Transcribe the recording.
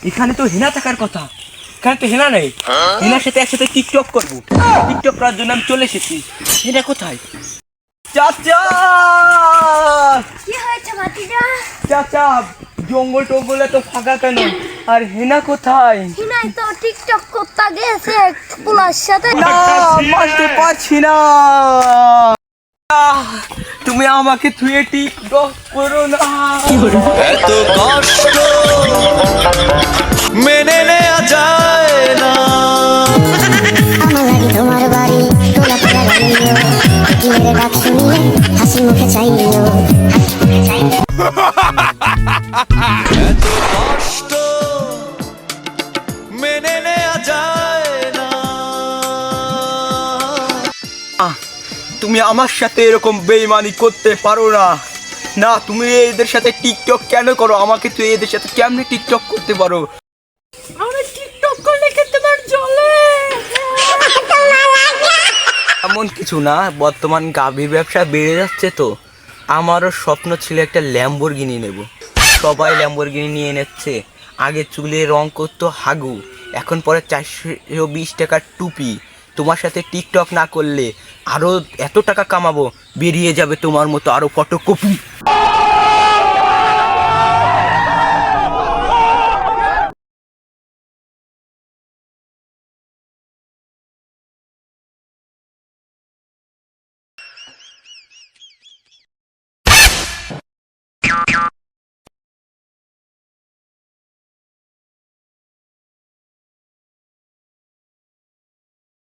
এখানে তো হেনা থাকার কথা, এখানে তো হেনা নেই। হেনার সাথে একসাথে টিকটক করবো, টিকটক করার জন্য আমি চলে এসেছি। হেনা কোথায়? চাচা, কি হয়েছে ভাতিজা? চাচা, জঙ্গল টঙ্গলে তো ফাঁকা কেন? আর হেনা কোথায়? হিনাই তো টিকটক করতে গেছে পোলার সাথে। না, মারতে পারছি না। আহ, তুমি আমাকে থুয়ে টিকটক করো না। এত কষ্ট মেনে নেওয়া যায় না। আমার লাগি তোমার বাড়ি তোলা তোলা গাড়িও কি মেরে ডাক শুনিয়ে হাসি মুখে চাইও এত কষ্ট মেনে নেওয়া যায় না। তুমি আমার সাথে এরকম বেইমানি করতে পারো না। না, তুমি এদের সাথে টিকটক কেন করো? আমাকে তুই এদের সাথে কেমনে টিকটক করতে পারো? আমি টিকটক করলে খেতে পার চলে। এমন কিছু না, বর্তমান গাভীর ব্যবসা বেড়ে যাচ্ছে তো আমারও স্বপ্ন ছিল একটা ল্যাম্বরগিনি নেব। সবাই ল্যাম্বরগিনি নিয়ে নিচ্ছে। আগে চুলে রং করতো হাগু, এখন পরে 420 টাকার টুপি। তোমার সাথে টিকটক না করলে আরও এত টাকা কামাবো, বেরিয়ে যাবে তোমার মতো আরও ফটোকপি।